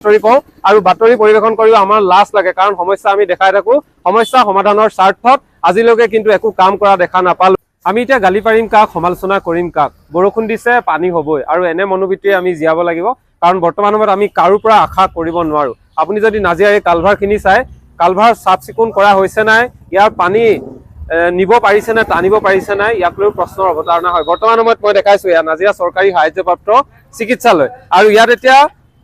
বাতৰি কওঁ আৰু বাতৰি পৰিৱেশন কৰিও আমাৰ লাজ লাগে, কাৰণ সমস্যা আমি দেখাই থাকো। সমস্যা সমাধানৰ স্বাৰ্থত আজিলৈকে কিন্তু একো কাম কৰা দেখা নাপালো। আমি এতিয়া গালি পাৰিম কাক, সমালোচনা কৰিম কাক? বৰষুণ দিছে, পানী হ'বই, আৰু এনে মনোবৃত্তিৰে আমি জীয়াব লাগিব, কাৰণ বৰ্তমান সময়ত আমি কাৰো পৰা আশা কৰিব নোৱাৰো। আপুনি যদি নাজিৰাৰ এই কালভাৰখিনি চাই, কালভাৰ চাফ চিকুণ কৰা হৈছে নাই, ইয়াৰ পানী নিব পাৰিছে নে, টানিব পাৰিছে নাই, ইয়াক লৈ প্ৰশ্নৰ অৱতাৰণা হয়। বৰ্তমান সময়ত মই দেখাইছো এয়া নাজিৰা চৰকাৰী সাহায্যপ্ৰাপ্ত চিকিৎসালয়, আৰু ইয়াত এতিয়া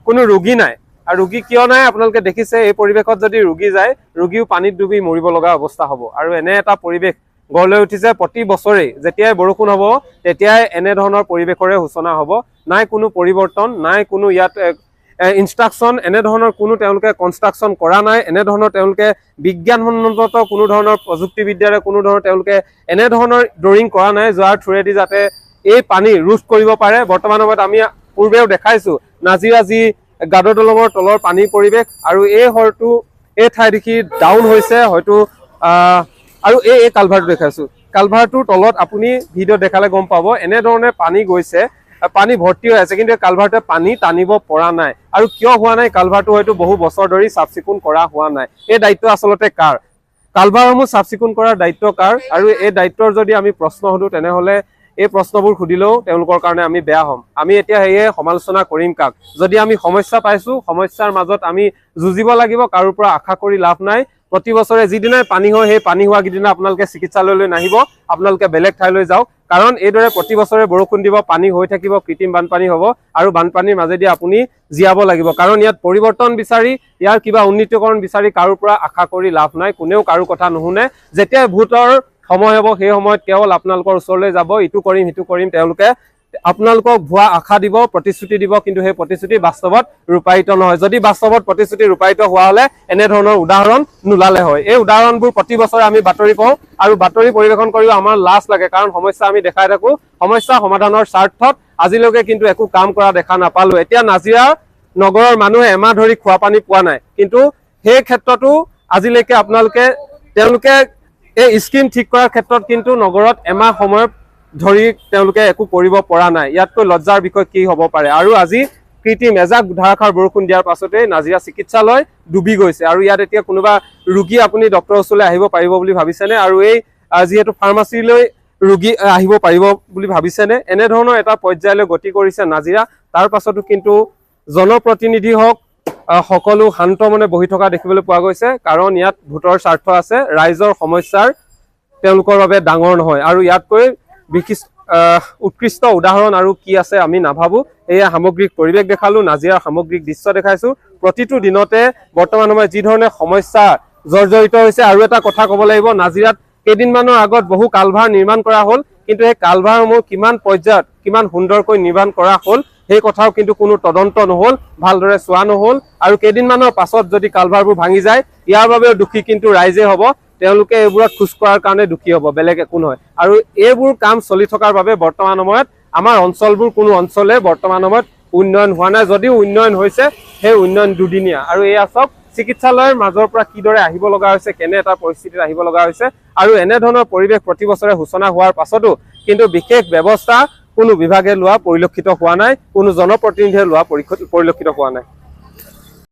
কোনো ৰোগী নাই। আৰু ৰোগী কিয় নাই আপোনালোকে দেখিছে। এই পৰিৱেশত যদি ৰোগী যায়, ৰোগীও পানীত ডুবি মৰিব লগা অৱস্থা হ'ব। আৰু এনে এটা পৰিৱেশ গঢ় লৈ উঠিছে। প্ৰতি বছৰেই যেতিয়াই বৰষুণ হ'ব তেতিয়াই এনেধৰণৰ পৰিৱেশৰে সূচনা হ'ব। নাই কোনো পৰিৱৰ্তন, নাই কোনো ইয়াত ইনষ্ট্ৰাকশ্যন, এনেধৰণৰ কোনো তেওঁলোকে কনষ্ট্ৰাকশ্যন কৰা নাই। এনেধৰণৰ তেওঁলোকে বিজ্ঞানসন্মত কোনো ধৰণৰ প্ৰযুক্তিবিদ্যাৰে কোনো ধৰণৰ তেওঁলোকে এনেধৰণৰ ড্ৰয়িং কৰা নাই, যাৰ থ্ৰুৱেদি যাতে এই পানী ৰোধ কৰিব পাৰে। বৰ্তমান সময়ত আমি পূৰ্বেও দেখাইছো নাজিৰা যি গাদৰ দলঙৰ তলৰ পানীৰ পৰিৱেশ, আৰু হয়তো এই ঠাইডোখি ডাউন হৈছে হয়তো। আৰু এই কালভাৰটো দেখাইছো, কালভাৰটোৰ তলত আপুনি ভিডিঅ' দেখালে গম পাব এনেধৰণে পানী গৈছে, পানী ভৰ্তি হৈ আছে, কিন্তু এই কালভাৰটোৱে পানী টানিব পৰা নাই। আৰু কিয় হোৱা নাই? কালভাৰটো হয়তো বহু বছৰ ধৰি চাফ চিকুণ কৰা হোৱা নাই। এই দায়িত্ব আচলতে কাৰ? কালভাৰসমূহ চাফ চিকুণ কৰাৰ দায়িত্ব কাৰ? আৰু এই দায়িত্বৰ যদি আমি প্ৰশ্ন সোধো, তেনেহ'লে এই প্ৰশ্নবোৰ সুধিলেও তেওঁলোকৰ কাৰণে আমি বেয়া হ'ম। আমি এতিয়া সেয়ে সমালোচনা কৰিম কাক? যদি আমি সমস্যা পাইছো, সমস্যাৰ মাজত আমি যুঁজিব লাগিব, কাৰো পৰা আশা কৰি লাভ নাই। প্ৰতি বছৰে যিদিনাই পানী হয়, সেই পানী হোৱা কেইদিনা আপোনালোকে চিকিৎসালয়লৈ নাহিব, আপোনালোকে বেলেগ ঠাইলৈ যাওক, কাৰণ এইদৰে প্ৰতি বছৰে বৰষুণ দিব, পানী হৈ থাকিব, কৃত্ৰিম বানপানী হ'ব, আৰু বানপানীৰ মাজেদি আপুনি জীয়াব লাগিব। কাৰণ ইয়াত পৰিৱৰ্তন বিচাৰি, ইয়াৰ কিবা উন্নীতকৰণ বিচাৰি কাৰো পৰা আশা কৰি লাভ নাই। কোনেও কাৰো কথা নুশুনে। যেতিয়া ভোটৰ সময় হ'ব, সেই সময়ত কেৱল আপোনালোকৰ ওচৰলৈ যাব, ইটো কৰিম সিটো কৰিম, তেওঁলোকে আপোনালোকক ভুৱা আশা দিব, প্ৰতিশ্ৰুতি দিব, কিন্তু সেই প্ৰতিশ্ৰুতি বাস্তৱত ৰূপায়িত নহয়। যদি বাস্তৱত প্ৰতিশ্ৰুতি ৰূপায়িত হোৱা হ'লে এনেধৰণৰ উদাহৰণ নোলালে হয়। এই উদাহৰণবোৰ প্ৰতি বছৰে আমি বাতৰি কওঁ আৰু বাতৰি পৰিৱেশন কৰিও আমাৰ লাজ লাগে, কাৰণ সমস্যা আমি দেখাই থাকো। সমস্যা সমাধানৰ স্বাৰ্থত আজিলৈকে কিন্তু একো কাম কৰা দেখা নাপালো। এতিয়া নাজিৰা নগৰৰ মানুহে এমাহ ধৰি খোৱা পানী পোৱা নাই, কিন্তু সেই ক্ষেত্ৰতো আজিলৈকে তেওঁলোকে এই স্কিম ঠিক কৰাৰ ক্ষেত্ৰত কিন্তু নগৰত এমাহ সময় ধৰি তেওঁলোকে একো কৰিব পৰা নাই। ইয়াতকৈ লজ্জাৰ বিষয় কি হ'ব পাৰে? আৰু আজি কৃত্ৰিম এজাক ধাৰাসাৰ বৰষুণ দিয়াৰ পাছতেই নাজিৰা চিকিৎসালয় ডুবি গৈছে, আৰু ইয়াত এতিয়া কোনোবা ৰোগী আপুনি ডক্টৰৰ ওচৰলৈ আহিব পাৰিব বুলি ভাবিছেনে? আৰু এই যিহেতু ফাৰ্মাচীলৈ ৰোগী আহিব পাৰিব বুলি ভাবিছেনে? এনেধৰণৰ এটা পৰ্যায়লৈ গতি কৰিছে নাজিৰা। তাৰ পাছতো কিন্তু জনপ্ৰতিনিধি হওক সকলো শান্ত মনে বহি থকা দেখিবলৈ পোৱা গৈছে, কাৰণ ইয়াত ভোটৰ স্বাৰ্থ আছে। ৰাইজৰ সমস্যাৰ তেওঁলোকৰ বাবে ডাঙৰ নহয়। আৰু ইয়াতকৈ উৎকৃষ্ট উদাহৰণ আৰু কি আছে আমি নাভাবো। এয়া সামগ্ৰিক পৰিৱেশ দেখালো, নাজিৰাৰ সামগ্ৰিক দৃশ্য দেখাইছো। প্ৰতিটো দিনতে বৰ্তমান সময়ত যি ধৰণে সমস্যা জৰ্জৰিত হৈছে। আৰু এটা কথা ক'ব লাগিব, নাজিৰাত কেইদিনমানৰ আগত বহু কালভাৰ নিৰ্মাণ কৰা হ'ল, কিন্তু সেই কালভাৰসমূহ কিমান পৰ্যায়ত কিমান সুন্দৰকৈ নিৰ্মাণ কৰা হ'ল সেই কথাও কিন্তু কোনো তদন্ত নহ'ল, ভালদৰে চোৱা নহ'ল। আৰু কেইদিনমানৰ পাছত যদি কালভাৰবোৰ ভাঙি যায়, ইয়াৰ বাবেও দুখী কিন্তু ৰাইজে হ'ব। তেওঁলোকে এইবোৰত খোজ কঢ়াৰ কাৰণে দুখী হ'ব, বেলেগ একো নহয়। আৰু এইবোৰ কাম চলি থকাৰ বাবে বৰ্তমান সময়ত আমাৰ অঞ্চলবোৰ কোনো অঞ্চলে বৰ্তমান সময়ত উন্নয়ন হোৱা নাই। যদিও উন্নয়ন হৈছে, সেই উন্নয়ন দুদিনীয়া। আৰু এয়া চব চিকিৎসালয়ৰ মাজৰ পৰা কিদৰে আহিব লগা হৈছে, কেনে এটা পৰিস্থিতিত আহিব লগা হৈছে। আৰু এনেধৰণৰ পৰিৱেশ প্ৰতি বছৰে সূচনা হোৱাৰ পাছতো কিন্তু বিশেষ ব্যৱস্থা কোনো বিভাগে লোৱা পৰিলক্ষিত হোৱা নাই, কোনো জনপ্ৰতিনিধিয়ে লোৱা পৰিলক্ষিত হোৱা নাই।